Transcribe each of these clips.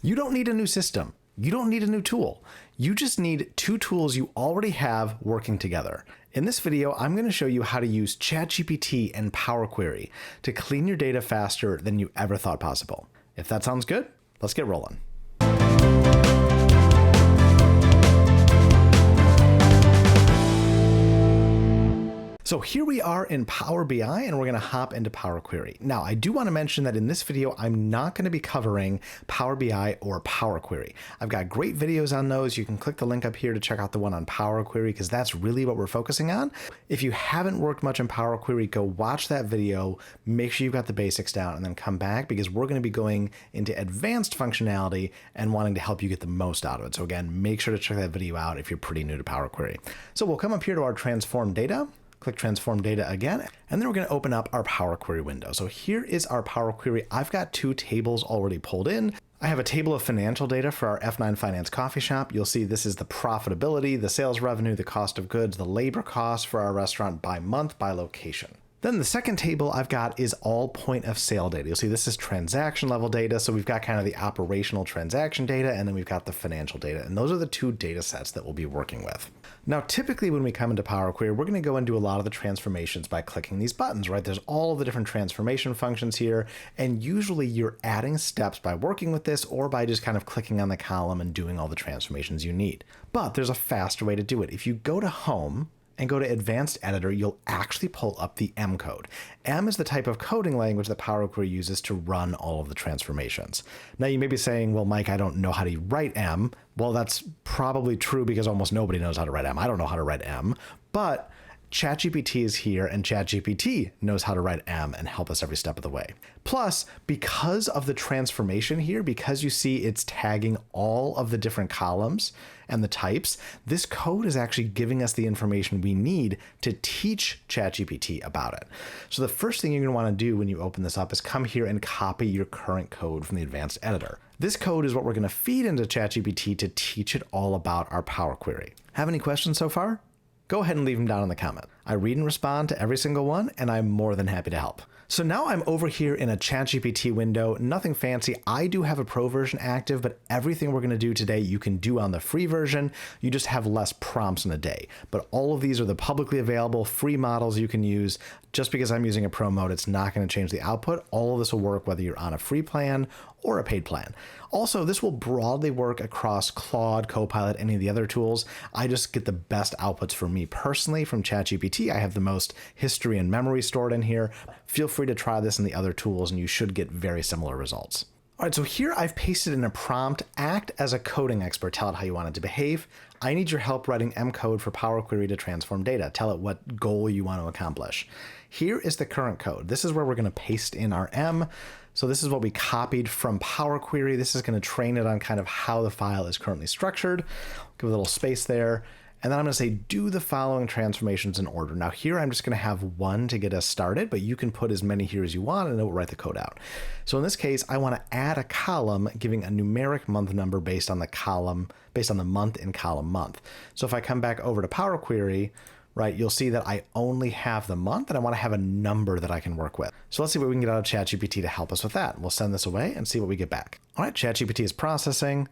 You don't need a new system. You don't need a new tool. You just need two tools you already have working together. In this video, I'm going to show you how to use ChatGPT and Power Query to clean your data faster than you ever thought possible. If that sounds good, let's get rolling. So here we are in Power BI and we're going to hop into Power Query. Now, I do want to mention that in this video, I'm not going to be covering Power BI or Power Query. I've got great videos on those. You can click the link up here to check out the one on Power Query because that's really what we're focusing on. If you haven't worked much in Power Query, go watch that video, make sure you've got the basics down and then come back because we're going to be going into advanced functionality and wanting to help you get the most out of it. So again, make sure to check that video out if you're pretty new to Power Query. So we'll come up here to our transform data. Click transform data again, and then we're going to open up our Power Query window. So here is our Power Query. I've got two tables already pulled in. I have a table of financial data for our F9 Finance coffee shop. You'll see this is the profitability, the sales revenue, the cost of goods, the labor costs for our restaurant by month, by location. Then the second table I've got is all point of sale data. You'll see this is transaction level data. So we've got kind of the operational transaction data, and then we've got the financial data. And those are the two data sets that we'll be working with. Now, typically when we come into Power Query, we're going to go and do a lot of the transformations by clicking these buttons, right? There's all of the different transformation functions here. And usually you're adding steps by working with this or by just kind of clicking on the column and doing all the transformations you need. But there's a faster way to do it. If you go to Home, and go to Advanced Editor, you'll actually pull up the M code. M is the type of coding language that Power Query uses to run all of the transformations. Now you may be saying, well, Mike, I don't know how to write M. Well, that's probably true because almost nobody knows how to write M. I don't know how to write M, but ChatGPT is here and ChatGPT knows how to write M and help us every step of the way. Plus, because of the transformation here, because you see it's tagging all of the different columns and the types, this code is actually giving us the information we need to teach ChatGPT about it. So the first thing you're going to want to do when you open this up is come here and copy your current code from the advanced editor. This code is what we're going to feed into ChatGPT to teach it all about our Power Query. Have any questions so far? Go ahead and leave them down in the comment. I read and respond to every single one, and I'm more than happy to help. So now I'm over here in a ChatGPT window, nothing fancy. I do have a pro version active, but everything we're going to do today, you can do on the free version. You just have less prompts in a day. But all of these are the publicly available free models you can use. Just because I'm using a pro mode, it's not going to change the output. All of this will work whether you're on a free plan or a paid plan. Also, this will broadly work across Claude, Copilot, any of the other tools. I just get the best outputs for me personally from ChatGPT. I have the most history and memory stored in here. Feel free to try this in the other tools and you should get very similar results. All right, so here I've pasted in a prompt, act as a coding expert, tell it how you want it to behave. I need your help writing M code for Power Query to transform data. Tell it what goal you want to accomplish. Here is the current code. This is where we're going to paste in our M. So this is what we copied from Power Query. This is going to train it on kind of how the file is currently structured. Give a little space there. And then I'm going to say, do the following transformations in order. Now here, I'm just going to have one to get us started, but you can put as many here as you want and it will write the code out. So in this case, I want to add a column giving a numeric month number based on the column, based on the month in column month. So if I come back over to Power Query, right, you'll see that I only have the month and I want to have a number that I can work with. So let's see what we can get out of ChatGPT to help us with that. We'll send this away and see what we get back. All right, ChatGPT is processing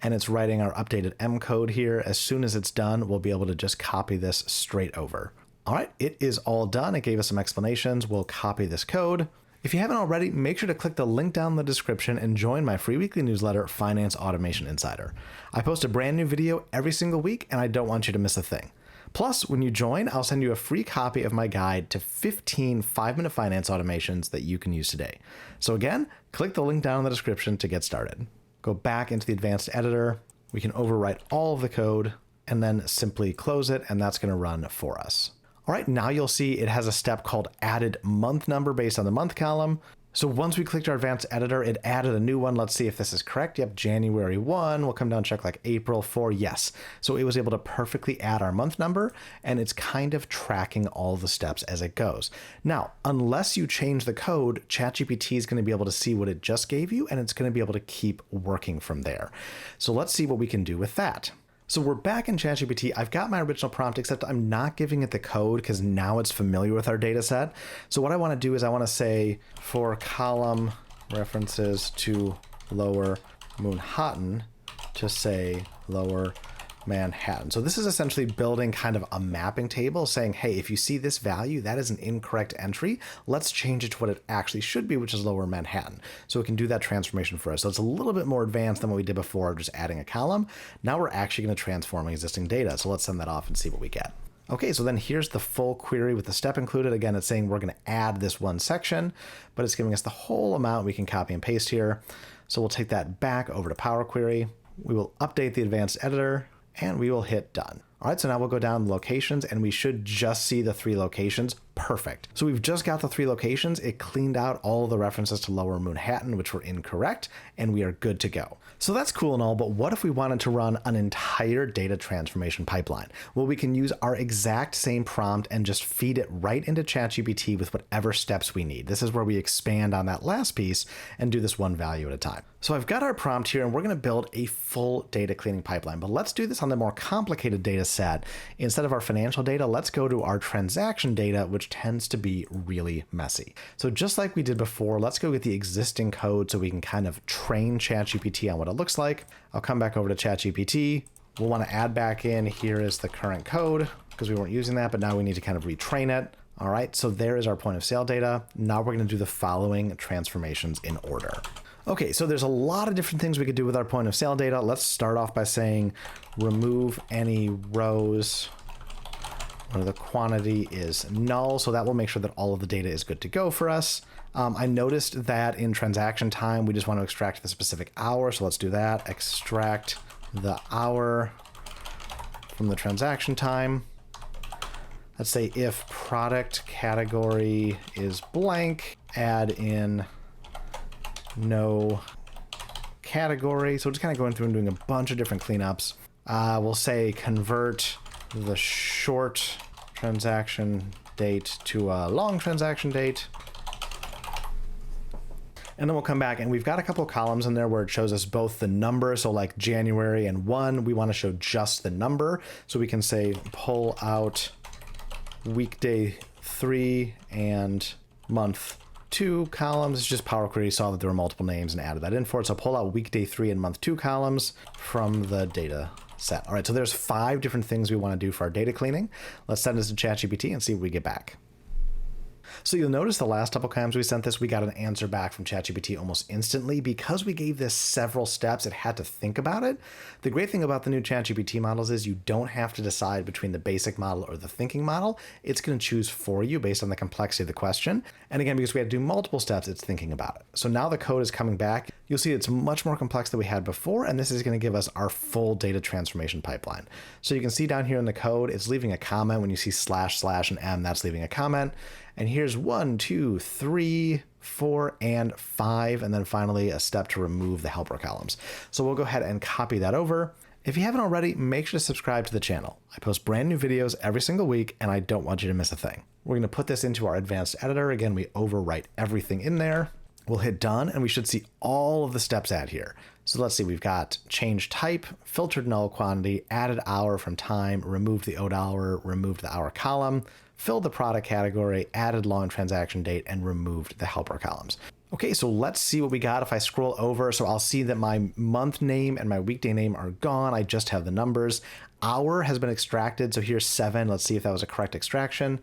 and it's writing our updated M code here. As soon as it's done, we'll be able to just copy this straight over. All right, it is all done. It gave us some explanations. We'll copy this code. If you haven't already, make sure to click the link down in the description and join my free weekly newsletter, Finance Automation Insider. I post a brand new video every single week and I don't want you to miss a thing. Plus, when you join, I'll send you a free copy of my guide to 15 5-minute finance automations that you can use today. So again, click the link down in the description to get started. Go back into the advanced editor. We can overwrite all of the code and then simply close it, and that's going to run for us. All right, now you'll see it has a step called added month number based on the month column. So once we clicked our advanced editor, it added a new one. Let's see if this is correct. Yep, January 1. We'll come down and check like April 4. Yes. So it was able to perfectly add our month number and it's kind of tracking all the steps as it goes. Now, unless you change the code, ChatGPT is going to be able to see what it just gave you and it's going to be able to keep working from there. So let's see what we can do with that. So we're back in ChatGPT. I've got my original prompt, except I'm not giving it the code because now it's familiar with our data set. So what I want to do is I want to say for column references to lower Manhattan to say lower Manhattan. So this is essentially building kind of a mapping table saying, hey, if you see this value, that is an incorrect entry. Let's change it to what it actually should be, which is lower Manhattan. So it can do that transformation for us. So it's a little bit more advanced than what we did before, just adding a column. Now we're actually going to transform existing data. So let's send that off and see what we get. Okay, so then here's the full query with the step included. Again, it's saying we're going to add this one section, but it's giving us the whole amount. We can copy and paste here. So we'll take that back over to Power Query. We will update the advanced editor, and we will hit done. All right, so now we'll go down to locations and we should just see the 3 locations. Perfect. So we've just got the 3 locations. It cleaned out all of the references to lower Manhattan, which were incorrect, and we are good to go. So that's cool and all, but what if we wanted to run an entire data transformation pipeline? Well, we can use our exact same prompt and just feed it right into ChatGPT with whatever steps we need. This is where we expand on that last piece and do this one value at a time. So I've got our prompt here and we're going to build a full data cleaning pipeline, but let's do this on the more complicated data set. Instead of our financial data, let's go to our transaction data, which tends to be really messy. So just like we did before, let's go get the existing code so we can kind of train ChatGPT on what it looks like. I'll come back over to ChatGPT. We'll want to add back in, here is the current code because we weren't using that, but now we need to kind of retrain it. All right, so there is our point of sale data. Now we're going to do the following transformations in order. Okay, so there's a lot of different things we could do with our point of sale data. Let's start off by saying remove any rows where the quantity is null. So that will make sure that all of the data is good to go for us. I noticed that in transaction time, we just want to extract the specific hour. So let's do that. Extract the hour from the transaction time. Let's say if product category is blank, add in no category. So just kind of going through and doing a bunch of different cleanups. We'll say convert the short transaction date to a long transaction date. And then we'll come back and we've got a couple of columns in there where it shows us both the number. So like January and 1, we want to show just the number. So we can say pull out weekday 3 and month 2 columns. It's just Power Query saw that there were multiple names and added that in for it. So pull out weekday 3 and month 2 columns from the data set. All right, so there's 5 different things we want to do for our data cleaning. Let's send this to ChatGPT and see what we get back. So you'll notice the last couple times we sent this, we got an answer back from ChatGPT almost instantly. Because we gave this several steps, it had to think about it. The great thing about the new ChatGPT models is you don't have to decide between the basic model or the thinking model. It's going to choose for you based on the complexity of the question. And again, because we had to do multiple steps, it's thinking about it. So now the code is coming back. You'll see it's much more complex than we had before, and this is going to give us our full data transformation pipeline. So you can see down here in the code, it's leaving a comment. When you see // and M, that's leaving a comment. And here's 1, 2, 3, 4, and 5, and then finally a step to remove the helper columns. So we'll go ahead and copy that over. If you haven't already, make sure to subscribe to the channel. I post brand new videos every single week, and I don't want you to miss a thing. We're going to put this into our advanced editor. Again, we overwrite everything in there. We'll hit done, and we should see all of the steps add here. So let's see, we've got change type, filtered null quantity, added hour from time, removed the odd hour, removed the hour column, filled the product category, added long transaction date, and removed the helper columns. Okay, so let's see what we got. If I scroll over, so I'll see that my month name and my weekday name are gone. I just have the numbers. Hour has been extracted, so here's 7. Let's see if that was a correct extraction.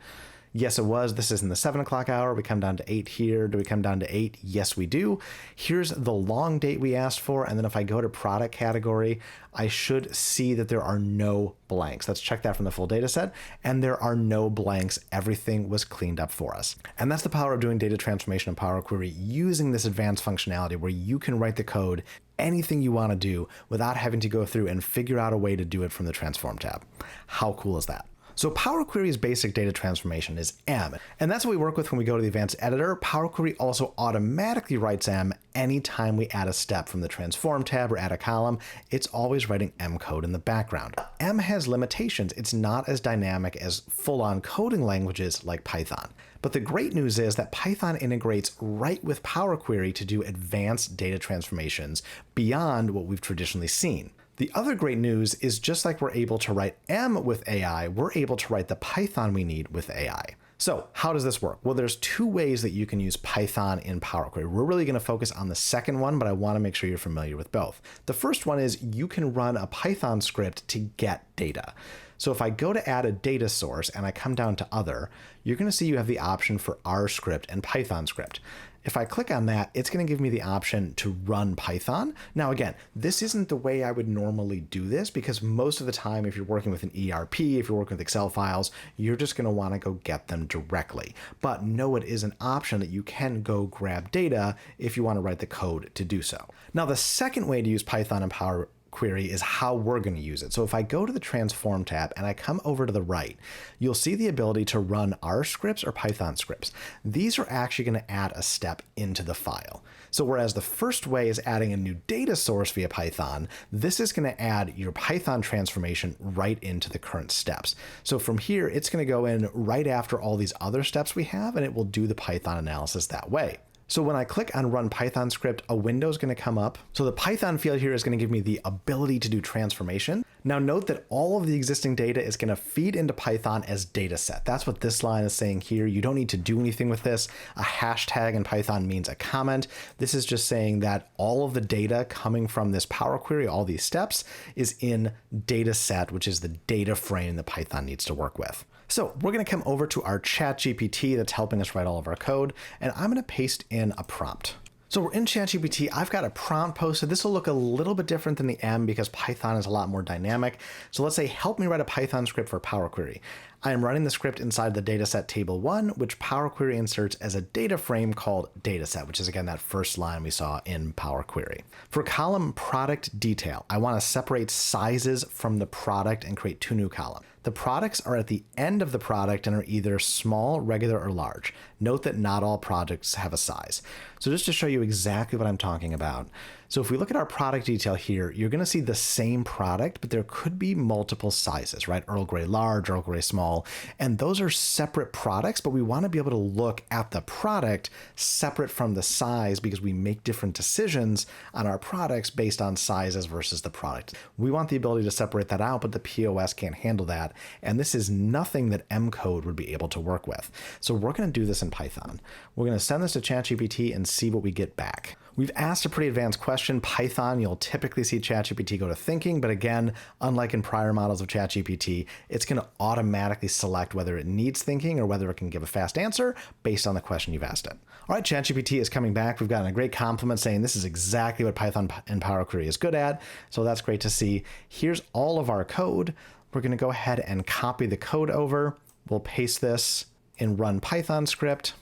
Yes, it was. This is in the 7 o'clock hour. We come down to 8 here. Do we come down to 8? Yes, we do. Here's the long date we asked for. And then if I go to product category, I should see that there are no blanks. Let's check that from the full data set. And there are no blanks. Everything was cleaned up for us. And that's the power of doing data transformation in Power Query using this advanced functionality where you can write the code anything you want to do without having to go through and figure out a way to do it from the Transform tab. How cool is that? So Power Query's basic data transformation is M, and that's what we work with when we go to the advanced editor. Power Query also automatically writes M anytime we add a step from the Transform tab or add a column. It's always writing M code in the background. M has limitations. It's not as dynamic as full-on coding languages like Python. But the great news is that Python integrates right with Power Query to do advanced data transformations beyond what we've traditionally seen. The other great news is just like we're able to write M with AI, we're able to write the Python we need with AI. So how does this work? Well, there's two ways that you can use Python in Power Query. We're really going to focus on the second one, but I want to make sure you're familiar with both. The first one is you can run a Python script to get data. So if I go to add a data source and I come down to other, you're going to see you have the option for R script and Python script. If I click on that, it's going to give me the option to run Python. Now, again, this isn't the way I would normally do this because most of the time, if you're working with an ERP, if you're working with Excel files, you're just going to want to go get them directly. But no, it is an option that you can go grab data if you want to write the code to do so. Now, the second way to use Python in Power Query is how we're going to use it. So if I go to the Transform tab and I come over to the right, you'll see the ability to run R scripts or Python scripts. These are actually going to add a step into the file. So whereas the first way is adding a new data source via Python, this is going to add your Python transformation right into the current steps. So from here, it's going to go in right after all these other steps we have, and it will do the Python analysis that way. So when I click on Run Python Script, a window is going to come up. So the Python field here is going to give me the ability to do transformation. Now note that all of the existing data is going to feed into Python as dataset. That's what this line is saying here. You don't need to do anything with this. A hashtag in Python means a comment. This is just saying that all of the data coming from this Power Query, all these steps, is in dataset, which is the data frame that Python needs to work with. So we're going to come over to our ChatGPT that's helping us write all of our code, and I'm going to paste in a prompt. So we're in ChatGPT. I've got a prompt posted. This will look a little bit different than the M because Python is a lot more dynamic. So let's say, help me write a Python script for Power Query. I am running the script inside the dataset table 1, which Power Query inserts as a data frame called dataset, which is again that first line we saw in Power Query. For column product detail, I want to separate sizes from the product and create 2 new columns. The products are at the end of the product and are either small, regular, or large. Note that not all products have a size. So just to show you exactly what I'm talking about. So if we look at our product detail here, you're going to see the same product, but there could be multiple sizes, right? Earl Grey large, Earl Grey small, and those are separate products, but we want to be able to look at the product separate from the size because we make different decisions on our products based on sizes versus the product. We want the ability to separate that out, but the POS can't handle that. And this is nothing that M code would be able to work with. So we're going to do this in Python. We're going to send this to ChatGPT and see what we get back. We've asked a pretty advanced question. Python, you'll typically see ChatGPT go to thinking, but again, unlike in prior models of ChatGPT, it's going to automatically select whether it needs thinking or whether it can give a fast answer based on the question you've asked it. All right, ChatGPT is coming back. We've gotten a great compliment saying this is exactly what Python and Power Query is good at. So that's great to see. Here's all of our code. We're going to go ahead and copy the code over. We'll paste this in Run Python Script.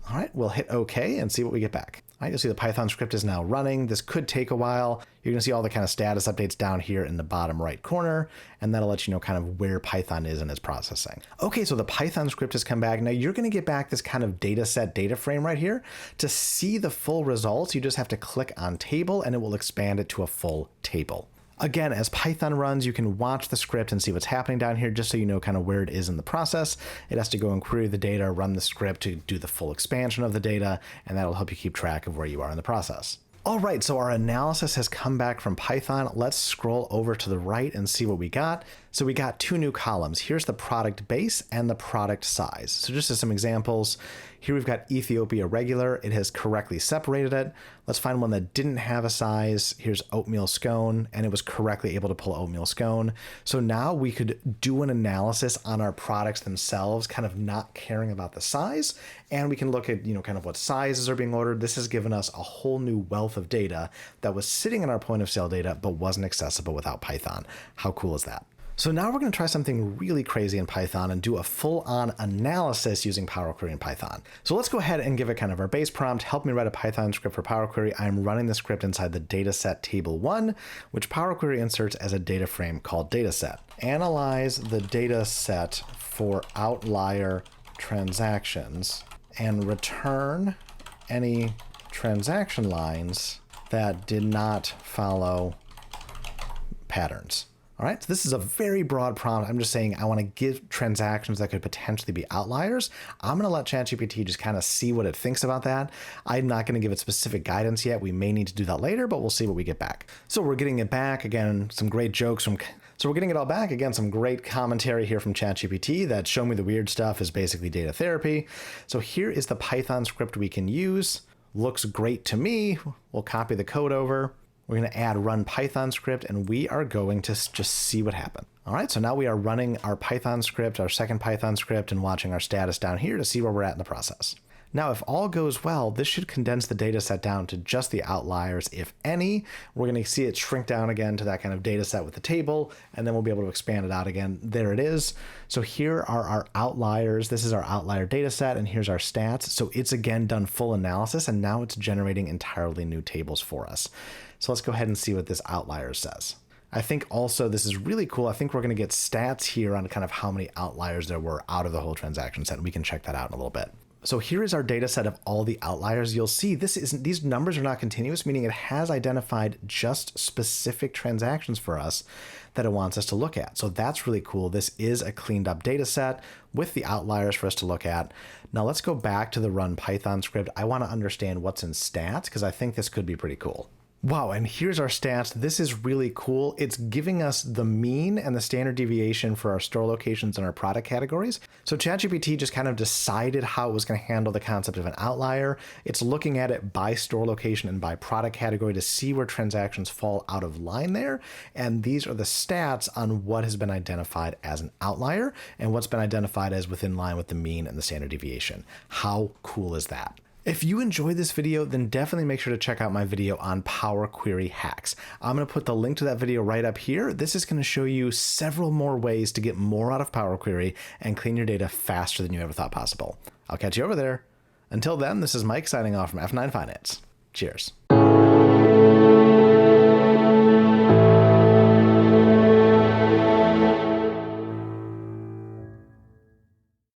All right, we'll hit OK and see what we get back. All right, you'll see the Python script is now running. This could take a while. You're going to see all the kind of status updates down here in the bottom right corner, and that'll let you know kind of where Python is in its processing. Okay, so the Python script has come back. Now you're going to get back this kind of data set data frame right here. To see the full results, you just have to click on table and it will expand it to a full table. Again, as Python runs, you can watch the script and see what's happening down here just so you know kind of where it is in the process. It has to go and query the data, run the script to do the full expansion of the data, and that'll help you keep track of where you are in the process. All right, so our analysis has come back from Python. Let's scroll over to the right and see what we got. So we got 2 new columns. Here's the product base and the product size. So just as some examples, here we've got Ethiopia regular. It has correctly separated it. Let's find one that didn't have a size. Here's oatmeal scone, and it was correctly able to pull oatmeal scone. So now we could do an analysis on our products themselves, kind of not caring about the size. And we can look at, kind of what sizes are being ordered. This has given us a whole new wealth of data that was sitting in our point of sale data, but wasn't accessible without Python. How cool is that? So now we're going to try something really crazy in Python and do a full-on analysis using Power Query in Python. So let's go ahead and give it kind of our base prompt. Help me write a Python script for Power Query. I'm running the script inside the dataset table 1, which Power Query inserts as a data frame called dataset. Analyze the dataset for outlier transactions and return any transaction lines that did not follow patterns. All right, so this is a very broad prompt. I'm just saying I want to give transactions that could potentially be outliers. I'm going to let ChatGPT just kind of see what it thinks about that. I'm not going to give it specific guidance yet. We may need to do that later, but we'll see what we get back. So we're getting it back. Again, some great jokes from So we're getting it all back. Again, some great commentary here from ChatGPT that show me the weird stuff is basically data therapy. So here is the Python script we can use. Looks great to me. We'll copy the code over. We're going to add run Python script, and we are going to just see what happened. All right, so now we are running our Python script, our second Python script, and watching our status down here to see where we're at in the process. Now, if all goes well, this should condense the data set down to just the outliers, if any. We're going to see it shrink down again to that kind of data set with the table, and then we'll be able to expand it out again. There it is. So here are our outliers. This is our outlier data set, and here's our stats. So it's again done full analysis, and now it's generating entirely new tables for us. So let's go ahead and see what this outlier says. I think also this is really cool. I think we're going to get stats here on kind of how many outliers there were out of the whole transaction set, and we can check that out in a little bit. So here is our data set of all the outliers. You'll see these numbers are not continuous, meaning it has identified just specific transactions for us that it wants us to look at. So that's really cool. This is a cleaned up data set with the outliers for us to look at. Now let's go back to the run Python script. I want to understand what's in stats because I think this could be pretty cool. Wow, and here's our stats. This is really cool. It's giving us the mean and the standard deviation for our store locations and our product categories. So ChatGPT just kind of decided how it was going to handle the concept of an outlier. It's looking at it by store location and by product category to see where transactions fall out of line there. And these are the stats on what has been identified as an outlier and what's been identified as within line with the mean and the standard deviation. How cool is that? If you enjoyed this video, then definitely make sure to check out my video on Power Query hacks. I'm going to put the link to that video right up here. This is going to show you several more ways to get more out of Power Query and clean your data faster than you ever thought possible. I'll catch you over there. Until then, this is Mike signing off from F9 Finance. Cheers.